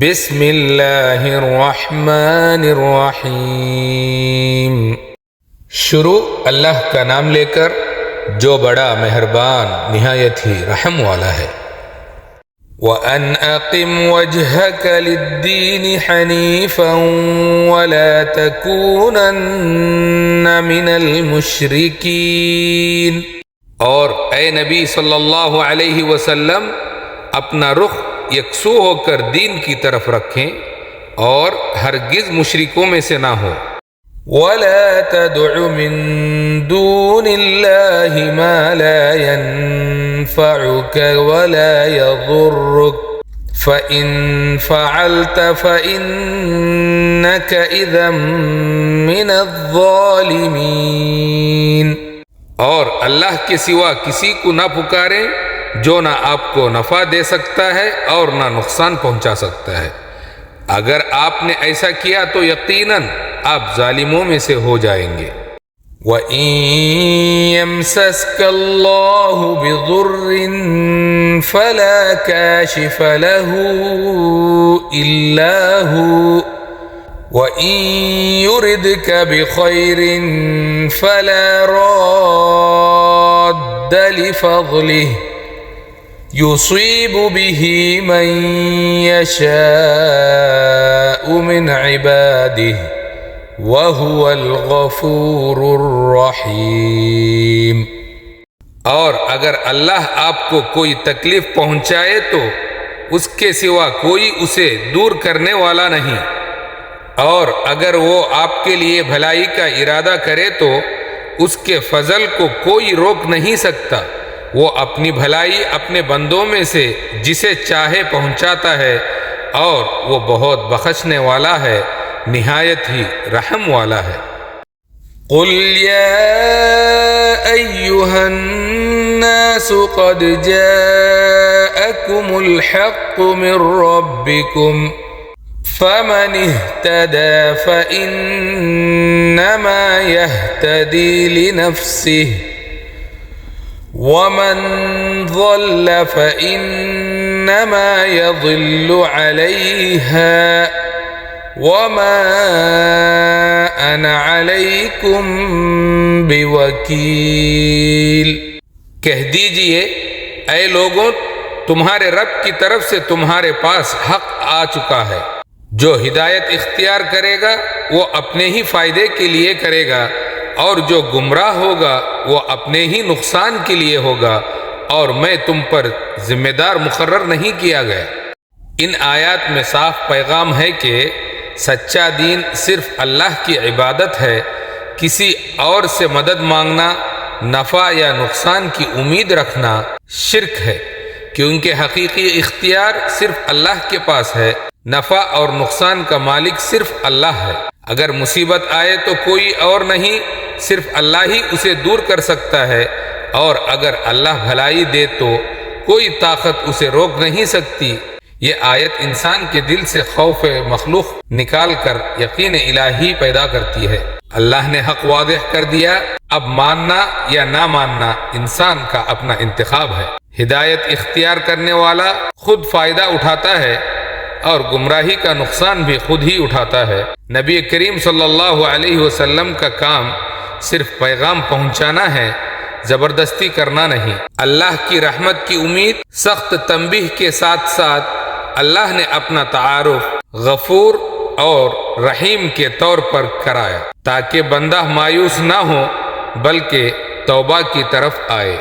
بسم اللہ الرحمن الرحیم۔ شروع اللہ کا نام لے کر جو بڑا مہربان نہایت ہی رحم والا ہے۔ وَأَنْ أَقِمْ وَجْهَكَ لِلدِّينِ حَنِيفًا وَلَا تَكُونَنَّ مِنَ الْمُشْرِكِينَ۔ اور اے نبی صلی اللہ علیہ وسلم اپنا رخ یکسو ہو کر دین کی طرف رکھیں اور ہرگز مشرکوں میں سے نہ ہو۔ وَلَا تَدْعُ مِن دُونِ اللَّهِ مَا لَا يَنفَعُكَ وَلَا يَضُرُّكَ فَإِن فَعَلْتَ فَإِنَّكَ إِذًا مِّنَ الظَّالِمِينَ۔ اور اللہ کے سوا کسی کو نہ پکاریں جو نہ آپ کو نفع دے سکتا ہے اور نہ نقصان پہنچا سکتا ہے۔ اگر آپ نے ایسا کیا تو یقیناً آپ ظالموں میں سے ہو جائیں گے۔ وَإِن يَمْسَسْكَ اللَّهُ بِضُرٍّ فَلَا كَاشِفَ لَهُ إِلَّا هُوَ وَإِن يُرِدْكَ بِخَيْرٍ فَلَا رَادَّ لِفَضْلِهِ يُصِيبُ بِهِ مَن يَشَاءُ مِنْ عِبَادِهِ وَهُوَ الْغَفُورُ الرَّحِيمُ۔ اور اگر اللہ آپ کو کوئی تکلیف پہنچائے تو اس کے سوا کوئی اسے دور کرنے والا نہیں، اور اگر وہ آپ کے لیے بھلائی کا ارادہ کرے تو اس کے فضل کو کوئی روک نہیں سکتا۔ وہ اپنی بھلائی اپنے بندوں میں سے جسے چاہے پہنچاتا ہے اور وہ بہت بخشنے والا ہے، نہایت ہی رحم والا ہے۔ قُلْ يَا أَيُّهَا النَّاسُ قَدْ جَاءَكُمُ الْحَقُّ مِنْ رَبِّكُمْ فَمَنِ اهْتَدَى فَإِنَّمَا يَهْتَدِي لِنَفْسِهِ وَمَنْ ضَلَّ فَإِنَّمَا يَضِلُّ عَلَيْهَا وَمَا أَنَا عَلَيْكُمْ بِوَكِيلٍ۔ کہہ دیجئے اے لوگوں، تمہارے رب کی طرف سے تمہارے پاس حق آ چکا ہے۔ جو ہدایت اختیار کرے گا وہ اپنے ہی فائدے کے لیے کرے گا، اور جو گمراہ ہوگا وہ اپنے ہی نقصان کے لیے ہوگا، اور میں تم پر ذمہ دار مقرر نہیں کیا گیا۔ ان آیات میں صاف پیغام ہے کہ سچا دین صرف اللہ کی عبادت ہے۔ کسی اور سے مدد مانگنا، نفع یا نقصان کی امید رکھنا شرک ہے، کیونکہ حقیقی اختیار صرف اللہ کے پاس ہے۔ نفع اور نقصان کا مالک صرف اللہ ہے۔ اگر مصیبت آئے تو کوئی اور نہیں، صرف اللہ ہی اسے دور کر سکتا ہے، اور اگر اللہ بھلائی دے تو کوئی طاقت اسے روک نہیں سکتی۔ یہ آیت انسان کے دل سے خوف مخلوق نکال کر یقین الہی پیدا کرتی ہے۔ اللہ نے حق واضح کر دیا، اب ماننا یا نہ ماننا انسان کا اپنا انتخاب ہے۔ ہدایت اختیار کرنے والا خود فائدہ اٹھاتا ہے اور گمراہی کا نقصان بھی خود ہی اٹھاتا ہے۔ نبی کریم صلی اللہ علیہ وسلم کا کام صرف پیغام پہنچانا ہے، زبردستی کرنا نہیں۔ اللہ کی رحمت کی امید سخت تنبیہ کے ساتھ ساتھ اللہ نے اپنا تعارف غفور اور رحیم کے طور پر کرایا، تاکہ بندہ مایوس نہ ہو بلکہ توبہ کی طرف آئے۔